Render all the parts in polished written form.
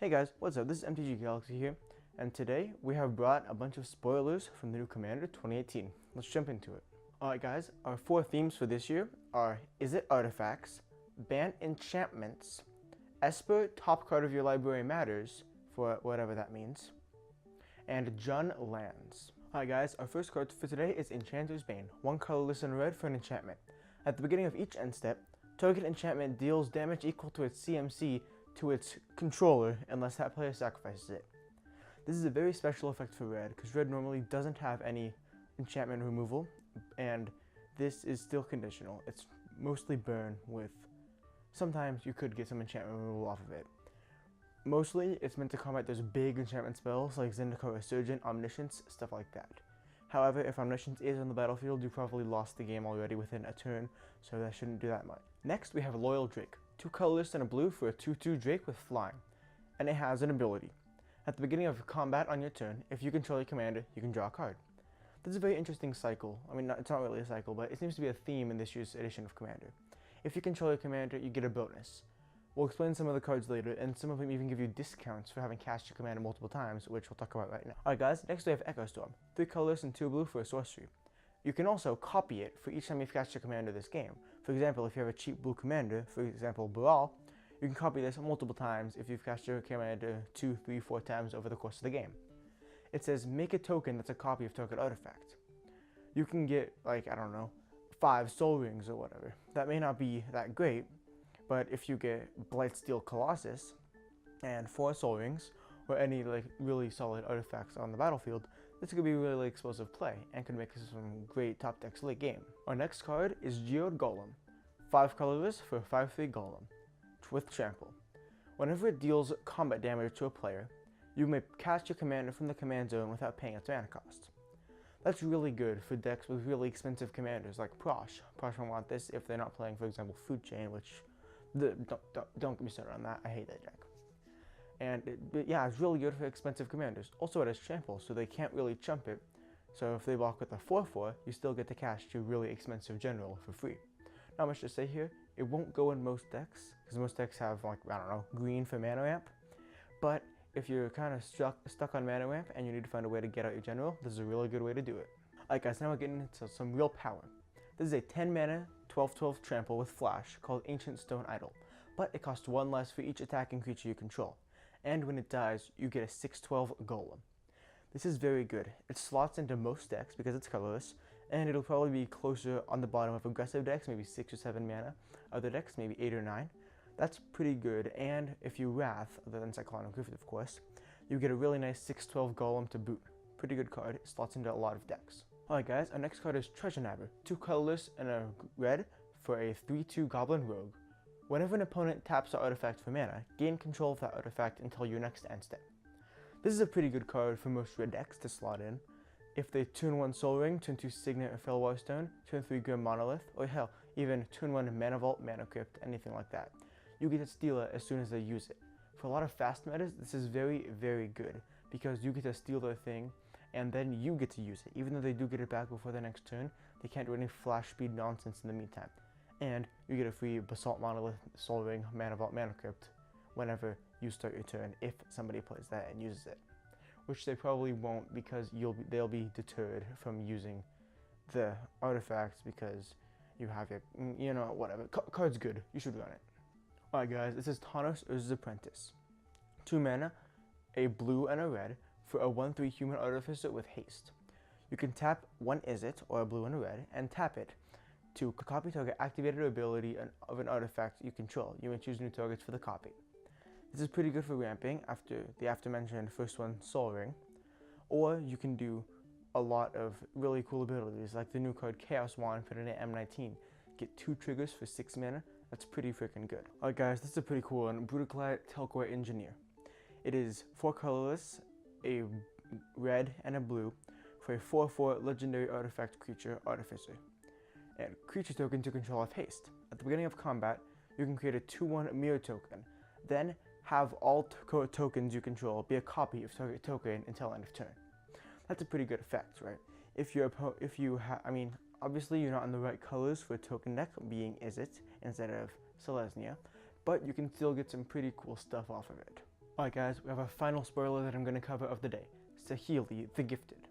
Hey guys, what's up? This is MtgGalaxy here, and today we have brought a bunch of spoilers from the new Commander 2018. Let's jump into it. Alright guys, our four themes for this year are Is It Artifacts, Ban Enchantments, Esper Top Card of Your Library Matters, for whatever that means, and Jun Lands. Alright guys, our first card for today is Enchanter's Bane, one colorless and red for an enchantment. At the beginning of each end step, target enchantment deals damage equal to its CMC to its controller unless that player sacrifices it. This is a very special effect for red because red normally doesn't have any enchantment removal, and this is still conditional. It's mostly burn with sometimes you could get some enchantment removal off of it. Mostly it's meant to combat those big enchantment spells like Zendikar Resurgent, Omniscience, stuff like that. However, if Omniscience is on the battlefield, you probably lost the game already within a turn, so that shouldn't do that much. Next we have Loyal Drake. 2 colorless and a blue for a 2/2 Drake with flying, and it has an ability. At the beginning of combat on your turn, if you control your commander, you can draw a card. This is a very interesting cycle. I mean, it's not really a cycle, but it seems to be a theme in this year's edition of Commander. If you control your commander, you get a bonus. We'll explain some of the cards later, and some of them even give you discounts for having cast your commander multiple times, which we'll talk about right now. Alright guys, next we have Echo Storm. 3 colors and 2 blue for a sorcery. You can also copy it for each time you've cast your commander this game. For example, if you have a cheap blue commander, for example Baral, you can copy this multiple times if you've cast your commander 2, 3, 4 times over the course of the game. It says make a token that's a copy of target artifact. You can get, like, I don't know, 5 soul rings or whatever. That may not be that great, but if you get Blightsteel Colossus and 4 soul rings, or any like really solid artifacts on the battlefield, this could be really explosive play and could make some great top decks late game. Our next card is Geode Golem. 5 colorless for a 5/3 Golem with Trample. Whenever it deals combat damage to a player, you may cast your commander from the command zone without paying its mana cost. That's really good for decks with really expensive commanders like Prosh. Prosh won't want this if they're not playing, for example, Food Chain, which don't get me started on that. I hate that deck. And yeah, it's really good for expensive commanders. Also, it has Trample, so they can't really chump it. So if they block with a 4/4, you still get to cast your really expensive general for free. Not much to say here. It won't go in most decks, because most decks have, like, I don't know, green for mana ramp. But if you're kind of stuck on mana ramp and you need to find a way to get out your general, this is a really good way to do it. Alright guys, now we're getting into some real power. This is a 10 mana, 12/12 Trample with Flash called Ancient Stone Idol, but it costs 1 less for each attacking creature you control. And when it dies, you get a 6/12 Golem. This is very good. It slots into most decks because it's colorless, and it'll probably be closer on the bottom of aggressive decks, maybe 6 or 7 mana. Other decks, maybe 8 or 9. That's pretty good, and if you Wrath, other than Cyclonic Rift of course, you get a really nice 6/12 Golem to boot. Pretty good card, it slots into a lot of decks. Alright guys, our next card is Treasure Nabber. 2 colorless and a red for a 3/2 Goblin Rogue. Whenever an opponent taps an artifact for mana, gain control of that artifact until your next end step. This is a pretty good card for most red decks to slot in. If they turn 1 Soul Ring, turn 2 Signet or Fellwar Stone, turn 3 Grim Monolith, or hell, even turn 1 Mana Vault, Mana Crypt, anything like that, you get to steal it as soon as they use it. For a lot of fast metas, this is very, very good, because you get to steal their thing, and then you get to use it. Even though they do get it back before the next turn, they can't do any flash speed nonsense in the meantime. And you get a free Basalt Monolith, Soul Ring, Mana Vault, Mana Crypt whenever you start your turn if somebody plays that and uses it. Which they probably won't, because they'll be deterred from using the artifacts because you have your, you know, whatever. Card's good. You should run it. Alright guys, this is Tawnos, Urza's Apprentice. 2 mana, a blue and a red for a 1/3 Human Artificer with haste. You can tap 1 Izzet, or a blue and a red, and tap it to copy target activated ability of an artifact you control. You may choose new targets for the copy. This is pretty good for ramping after the aforementioned first one, Soul Ring, or you can do a lot of really cool abilities like the new card Chaos Wand put in at M19. Get 2 triggers for 6 mana. That's pretty freaking good. Alright guys, this is a pretty cool one. Brudiclad Telkor Engineer. It is 4 colorless, a red and a blue for a 4/4 legendary artifact creature Artificer. And creature token to control of haste. At the beginning of combat, you can create a 2/1 mirror token. Then have all tokens you control be a copy of target token until end of turn. That's a pretty good effect, right? I mean, obviously you're not in the right colors for a token deck, being Izzet instead of Selesnya, but you can still get some pretty cool stuff off of it. Alright guys, we have our final spoiler that I'm going to cover of the day. Saheeli, the Gifted.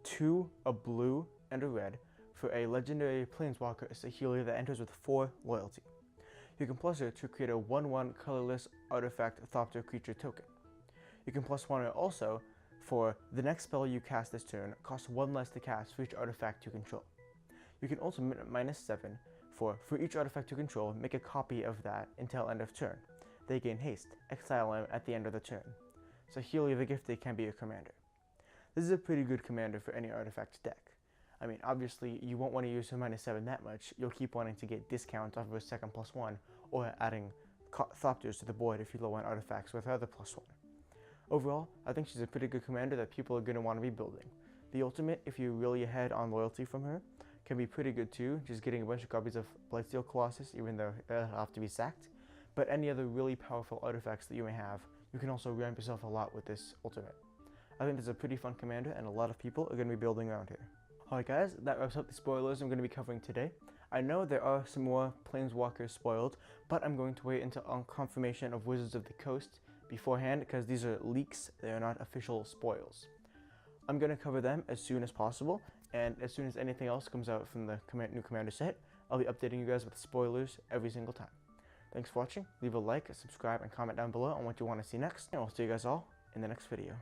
2, a blue, and a red for a legendary planeswalker Saheeli that enters with 4 loyalty. You can plus her to create a 1/1 colorless artifact Thopter creature token. You can plus 1 her also for the next spell you cast this turn costs 1 less to cast for each artifact you control. You can also -7 for each artifact you control, make a copy of that until end of turn. They gain haste, exile them at the end of the turn. Saheeli the Gifted can be your commander. This is a pretty good commander for any artifact deck. I mean, obviously, you won't want to use her -7 that much. You'll keep wanting to get discounts off of a second +1, or adding Thopters to the board if you low on artifacts with her other +1. Overall, I think she's a pretty good commander that people are going to want to be building. The ultimate, if you're really ahead on loyalty from her, can be pretty good too, just getting a bunch of copies of Blightsteel Colossus, even though it'll have to be sacked. But any other really powerful artifacts that you may have, you can also ramp yourself a lot with this ultimate. I think this is a pretty fun commander, and a lot of people are going to be building around here. Alright guys, that wraps up the spoilers I'm going to be covering today. I know there are some more Planeswalkers spoiled, but I'm going to wait until confirmation of Wizards of the Coast beforehand, because these are leaks, they are not official spoils. I'm going to cover them as soon as possible, and as soon as anything else comes out from the new commander set, I'll be updating you guys with spoilers every single time. Thanks for watching, leave a like, subscribe, and comment down below on what you want to see next, and I'll see you guys all in the next video.